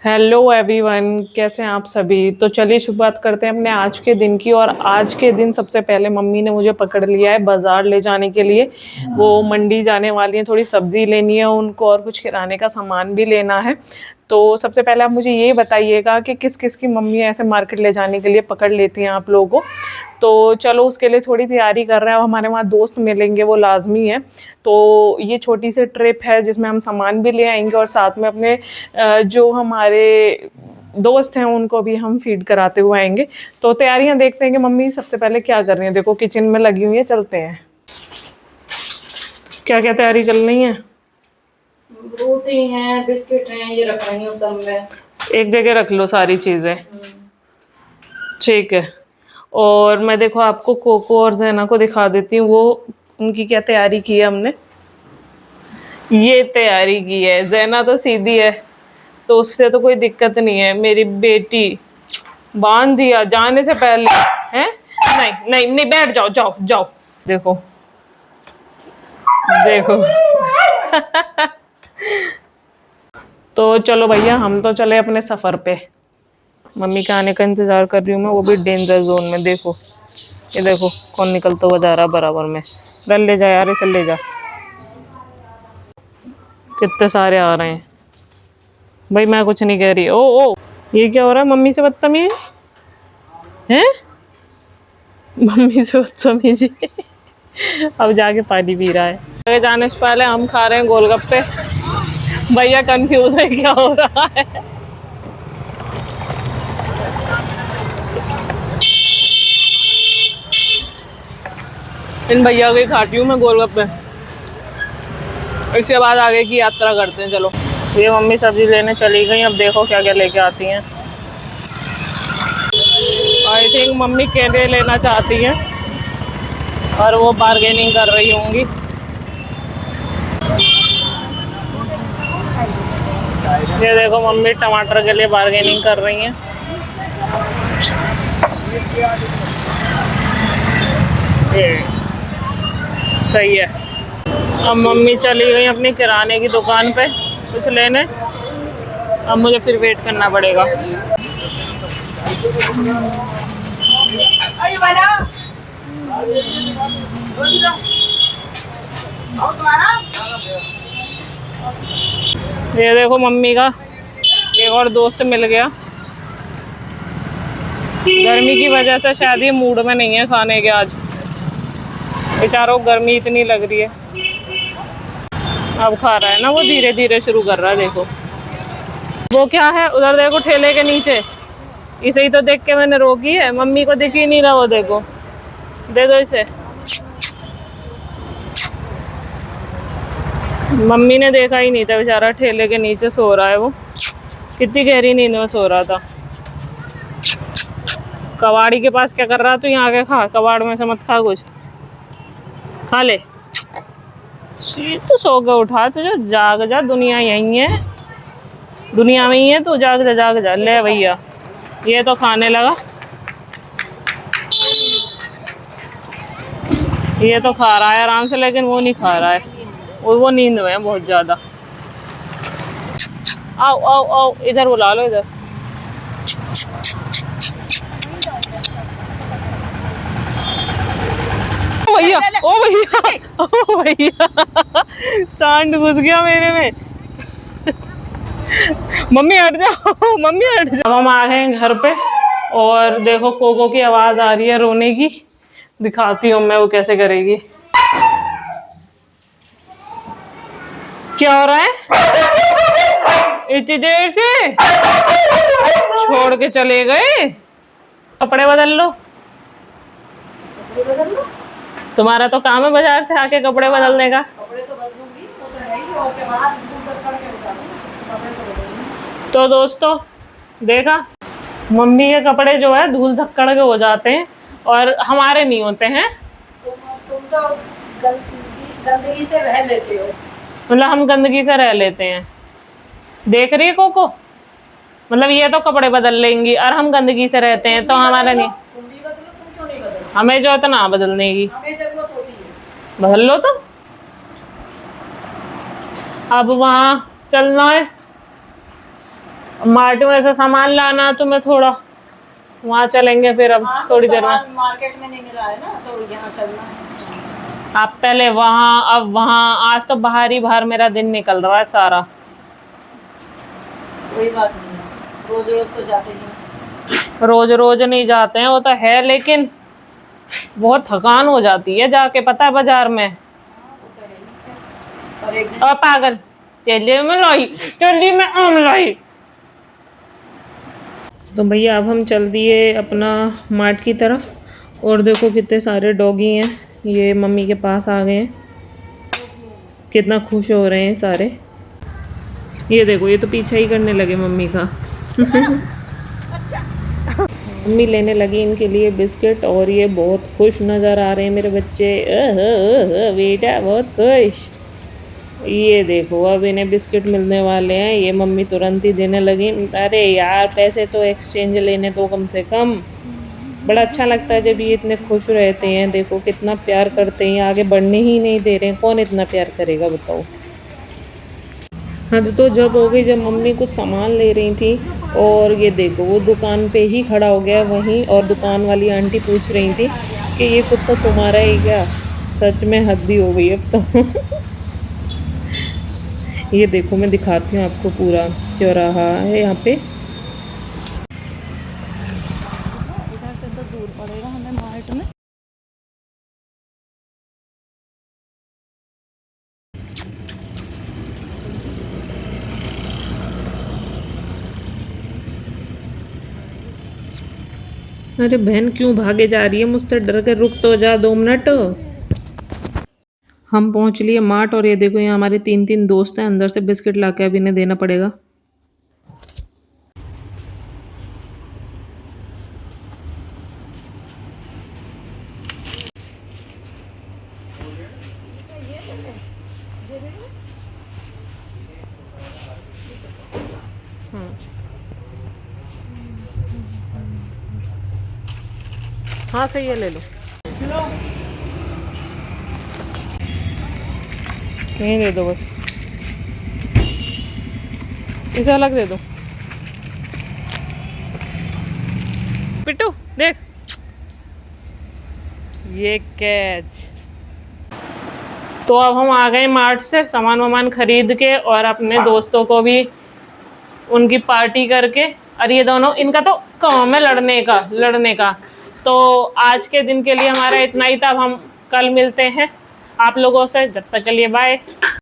Hello everyone, कैसे हैं आप सभी। तो चलिए शुरुआत करते हैं अपने आज के दिन की। और आज के दिन सबसे पहले मम्मी ने मुझे पकड़ लिया है बाज़ार ले जाने के लिए। वो मंडी जाने वाली हैं, थोड़ी सब्ज़ी लेनी है उनको और कुछ किराने का सामान भी लेना है। तो सबसे पहले आप मुझे ये बताइएगा कि किस किस की मम्मी ऐसे मार्केट ले जाने के लिए पकड़ लेती हैं आप लोगों को। तो चलो उसके लिए थोड़ी तैयारी कर रहे हैं। हमारे वहाँ दोस्त मिलेंगे, वो लाजमी है। तो ये छोटी सी ट्रिप है जिसमें हम सामान भी ले आएंगे और साथ में अपने जो हमारे दोस्त हैं उनको भी हम फीड कराते हुए आएंगे। तो तैयारियां देखते हैं कि मम्मी सबसे पहले क्या कर रही हैं। देखो किचन में लगी हुई है, चलते हैं। क्या क्या तैयारी चल रही है। रोटी है, बिस्किट हैं, ये रख रही हूँ सब में। एक जगह रख लो सारी चीज़ें, ठीक है। और मैं देखो आपको कोको और जैना को दिखा देती हूँ, वो उनकी क्या तैयारी की है हमने। ये तैयारी की है, जैना तो सीधी है तो उससे तो कोई दिक्कत नहीं है। मेरी बेटी बांध दिया जाने से पहले है। नहीं नहीं नहीं, बैठ जाओ, जाओ जाओ। देखो देखो तो चलो भैया, हम तो चले अपने सफर पे। मम्मी के आने का इंतजार कर रही हूँ मैं, वो भी डेंजर जोन में। देखो ये देखो कौन निकलता हुआ जा रहा बराबर में। रल ले जा यार, इसे ले जा। कितने सारे आ रहे हैं भाई, मैं कुछ नहीं कह रही। ओ ओ, ये क्या हो रहा है। मम्मी से बदतमीजी है, मम्मी से बदतमीजी। अब जाके पानी पी रहा है। आगे जाने से पहले हम खा रहे हैं गोलगप्पे। भैया कंफ्यूज है क्या हो रहा है। इन भैया को ही खाती हूँ मैं गोलगप्पे। इसके बाद आगे की यात्रा करते हैं। चलो, ये मम्मी सब्जी लेने चली गई। अब देखो क्या क्या लेके आती हैं। आई थिंक मम्मी केले लेना चाहती हैं और वो बार्गेनिंग कर रही होंगी। ये देखो मम्मी टमाटर के लिए बार्गेनिंग कर रही हैं। सही है। अब मम्मी चली गई अपनी किराने की दुकान पे कुछ लेने। अब मुझे फिर वेट करना पड़ेगा। ये देखो मम्मी का एक और दोस्त मिल गया। गर्मी की वजह से शायद ये मूड में नहीं है खाने के। आज बेचारों को गर्मी इतनी लग रही है। अब खा रहा है ना, वो धीरे धीरे शुरू कर रहा है। देखो वो क्या है उधर, देखो ठेले के नीचे। इसे ही तो देख के मैंने रोकी है, मम्मी को दिख ही नहीं रहा। वो देखो, दे दो इसे। मम्मी ने देखा ही नहीं था, बेचारा ठेले के नीचे सो रहा है। वो कितनी गहरी नींद में सो रहा था। कबाड़ी के पास क्या कर रहा, तू यहाँ आके खा। कबाड़ में से मत खा, कुछ खा ले। तो सो के उठा, तुझे जाग जा। दुनिया यही है, दुनिया में ही है तू। जाग जा, जाग जा। ले भैया, ये तो खाने लगा। ये तो खा रहा है आराम से, लेकिन वो नहीं खा रहा है। वो नींद में है बहुत ज्यादा। आओ आओ आओ, इधर बुला लो, इधर। भैया, ओ भैया, ओ भैया, सांड घुस गया मेरे में। मम्मी हट जाओ, मम्मी हट जाओ। हम आ गए हैं घर पे और देखो कोको की आवाज आ रही है रोने की। दिखाती हूँ मैं वो कैसे करेगी। क्या हो रहा है इतनी देर से, छोड़ के चले गए। कपड़े बदल लो, तुम्हारा तो काम है बाजार से आके कपड़े बदलने का। कपड़े तो बदलूंगी, वो तो है ही। और के बाद दूध करके कपड़े तो बदलूंगी। तो दोस्तों देखा, मम्मी के कपड़े जो है धूल धक्कड़ के हो जाते हैं और हमारे नहीं होते हैं। तुम तो गंदगी से रह लेते हो। मतलब हम गंदगी से रह लेते हैं। देख रही है कोको, मतलब ये तो कपड़े बदल लेंगी और हम गंदगी से रहते हैं। तो हमारा नहीं। तुम भी बदलो, तुम क्यों नहीं बदलो? हमें जो है तो ना बदलने की, हमें जरूरत होती है। बदल लो। तो अब वहाँ चलना है मार्ट में से सामान लाना तो मैं थोड़ा वहाँ चलेंगे फिर अब हाँ, थोड़ी तो देर में। सामान मार्केट में नहीं मिला है ना, तो यहाँ चलना है। आप पहले वहाँ अब वहाँ, आज तो बाहर ही बाहर मेरा दिन निकल रहा है सारा। कोई बात नहीं है, रोज रोज तो जाते नहीं। रोज रोज नहीं जाते हैं वो तो है, लेकिन बहुत थकान हो जाती है जाके, पता है बाजार में। वो तो है ही। और एक दिन और पागल, चलिए मैं लाई, चलिए मैं आम लाई। तो भैया अब हम चल दिए अपना मार्ट की तरफ, और देखो कितने सारे डॉगी हैं, ये मम्मी के पास आ गए हैं, कितना खुश हो रहे हैं सारे। ये देखो, ये तो पीछा ही करने लगे मम्मी का। मम्मी लेने लगी इनके लिए बिस्किट, और ये बहुत खुश नज़र आ रहे हैं मेरे बच्चे। बेटा बहुत खुश। ये देखो अब इन्हें बिस्किट मिलने वाले हैं, ये मम्मी तुरंत ही देने लगी। अरे यार पैसे तो एक्सचेंज लेने तो कम से कम। बड़ा अच्छा लगता है जब ये इतने खुश रहते हैं, देखो कितना प्यार करते हैं, आगे बढ़ने ही नहीं दे रहे हैं। कौन इतना प्यार करेगा बताओ। हाँ तो जब हो गई, जब मम्मी कुछ सामान ले रही थी, और ये देखो वो दुकान पे ही खड़ा हो गया वहीं, और दुकान वाली आंटी पूछ रही थी कि ये कुत्ता तुम्हारा है क्या। सच में हद ही हो गई अब तो। ये देखो मैं दिखाती हूँ आपको, पूरा चौराहा है यहाँ पे। इधर से तो दूर पड़ेगा हमें मार्ट में। अरे बहन क्यों भागे जा रही है मुझसे डर के, रुक तो जा 2 मिनट। हम पहुंच लिए मार्ट, और ये देखो यहाँ हमारे 3 दोस्त हैं, अंदर से बिस्किट ला के अब इन्हें देना पड़ेगा। हाँ सही है, ले लो। यहीं दे दो बस, इसे अलग दे दो। पिट्टू देख, ये कैच। तो अब हम आ गए मार्ट से सामान वामान खरीद के, और अपने दोस्तों को भी उनकी पार्टी करके। और ये दोनों, इनका तो काम है लड़ने का। तो आज के दिन के लिए हमारा इतना ही था, अब हम कल मिलते हैं आप लोगों से, जब तक के लिए बाय।